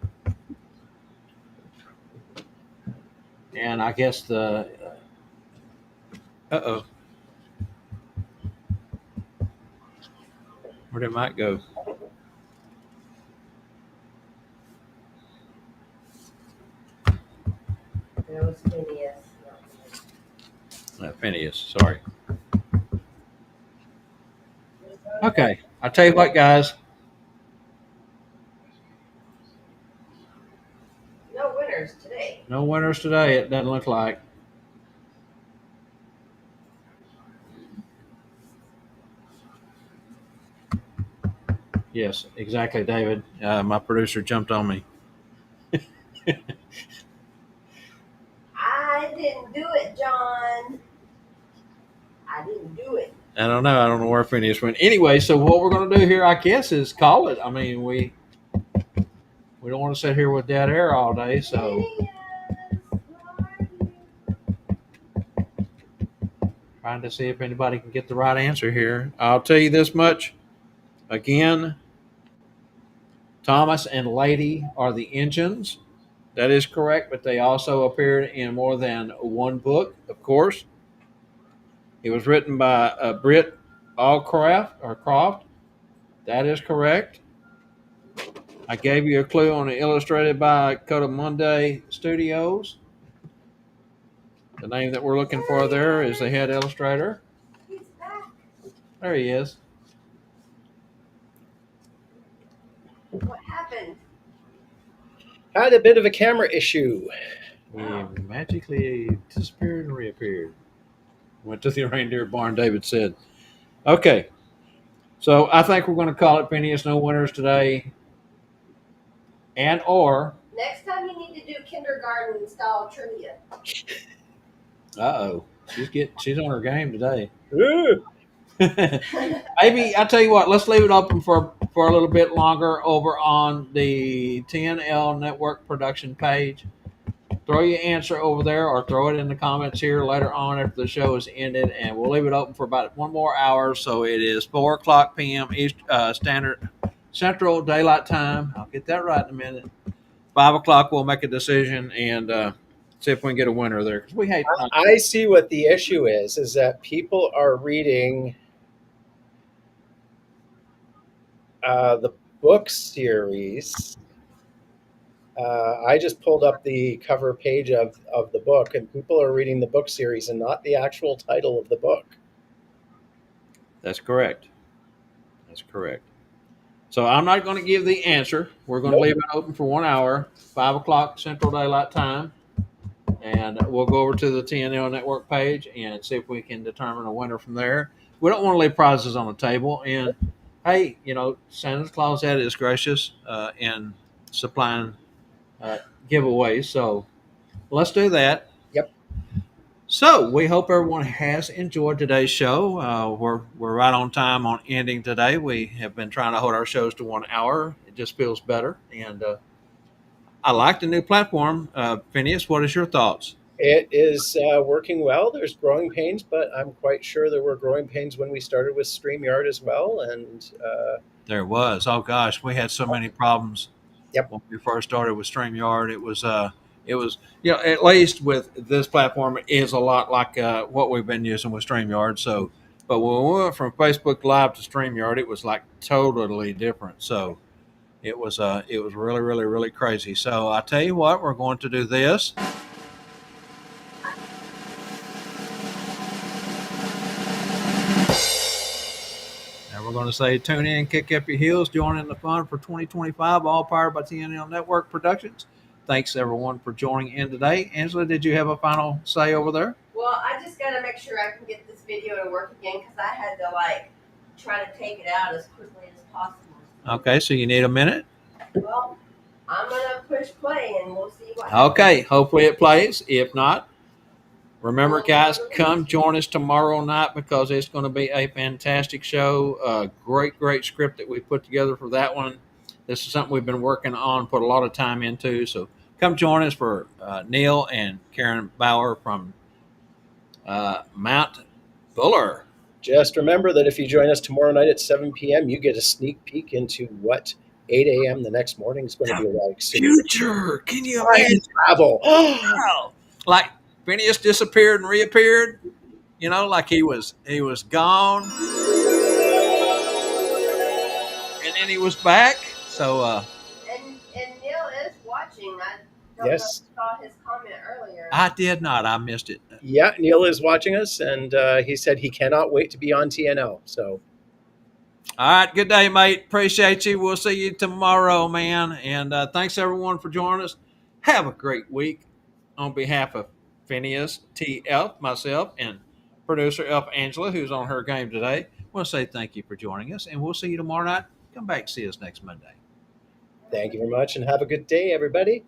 Speaker 1: and I guess the where did Mike go?
Speaker 3: It was Phineas.
Speaker 1: Phineas, sorry. Okay, I'll tell you what, guys.
Speaker 3: No winners today.
Speaker 1: No winners today. It doesn't look like. Yes, exactly, David. My producer jumped on me.
Speaker 3: I didn't do it, John. I didn't do it.
Speaker 1: I don't know. I don't know where Phineas went. Anyway, so what we're going to do here, I guess, is call it. I mean, we don't want to sit here with dead air all day, so trying to see if anybody can get the right answer here. I'll tell you this much. Again, Thomas and Lady are the engines. That is correct, but they also appeared in more than one book, of course. It was written by Britt Allcraft or Croft. That is correct. I gave you a clue on it, illustrated by Codamundi Studios. The name that we're looking for there is the head illustrator.
Speaker 3: He's back.
Speaker 1: There he is.
Speaker 3: What happened?
Speaker 2: Had a bit of a camera issue.
Speaker 1: He magically disappeared and reappeared. Went to the reindeer barn, David said. Okay. So I think we're going to call it Phineas No Winners today. And or
Speaker 3: Next time you need to do kindergarten style trivia.
Speaker 1: she's on her game today.
Speaker 2: Ooh.
Speaker 1: Maybe I tell you what, let's leave it open for a little bit longer over on the TNL Network production page. Throw your answer over there or throw it in the comments here later on after the show is ended, and we'll leave it open for about 1 more hour. So it is 4 o'clock p.m. East Standard Central Daylight Time. I'll get that right in a minute. 5 o'clock, we'll make a decision and see if we can get a winner there. 'Cause we hate.
Speaker 2: I see what the issue is that people are reading the book series. I just pulled up the cover page of the book, and people are reading the book series and not the actual title of the book.
Speaker 1: That's correct. That's correct. So I'm not going to give the answer. We're going to leave it open for 1 hour, 5 o'clock Central Daylight Time, and we'll go over to the TNL Network page and see if we can determine a winner from there. We don't want to leave prizes on the table, and hey, Santa Claus is gracious in supplying giveaways, so let's do that.
Speaker 2: Yep.
Speaker 1: So we hope everyone has enjoyed today's show. We're right on time on ending today. We have been trying to hold our shows to 1 hour. It just feels better, and I like the new platform. Phineas, what is your thoughts?
Speaker 2: It is working well. There's growing pains, but I'm quite sure there were growing pains when we started with StreamYard as well. And
Speaker 1: there was. Oh gosh, we had so many problems.
Speaker 2: Yep.
Speaker 1: When we first started with StreamYard, it was at least with this platform, it is a lot like what we've been using with StreamYard. So, but when we went from Facebook Live to StreamYard, it was like totally different. So it was really, really, really crazy. So I tell you what, we're going to do this. And we're going to say, tune in, kick up your heels, join in the fun for 2025, all powered by TNL Network Productions. Thanks, everyone, for joining in today. Angela, did you have a final say over there?
Speaker 3: Well, I just got to make sure I can get this video to work again because I had to try to take it out as quickly as possible.
Speaker 1: Okay, so you need a minute?
Speaker 3: Well, I'm going to push play and we'll see what happens.
Speaker 1: Okay, hopefully it plays. If not, remember, guys, come join us tomorrow night because it's going to be a fantastic show. Great script that we put together for that one. This is something we've been working on, put a lot of time into. So come join us for Neil and Karen Bauer from Mount Buller.
Speaker 2: just remember that if you join us tomorrow night at 7 p.m., you get a sneak peek into what 8 a.m. the next morning is going to be like.
Speaker 1: Future. Can you imagine?
Speaker 2: Travel.
Speaker 1: Wow. Like Phineas disappeared and reappeared, like he was gone. And then he was back. So
Speaker 3: And Neil is watching. I don't
Speaker 2: Yes.
Speaker 3: know if you saw his comment earlier.
Speaker 1: I did not. I missed it.
Speaker 2: Yeah, Neil is watching us, and he said he cannot wait to be on TNL. So,
Speaker 1: All right. Good day, mate. Appreciate you. We'll see you tomorrow, man. And thanks, everyone, for joining us. Have a great week. On behalf of Phineas, TF, myself, and producer F. Angela, who's on her game today, I want to say thank you for joining us. And we'll see you tomorrow night. Come back and see us next Monday.
Speaker 2: thank you very much, and have a good day, everybody.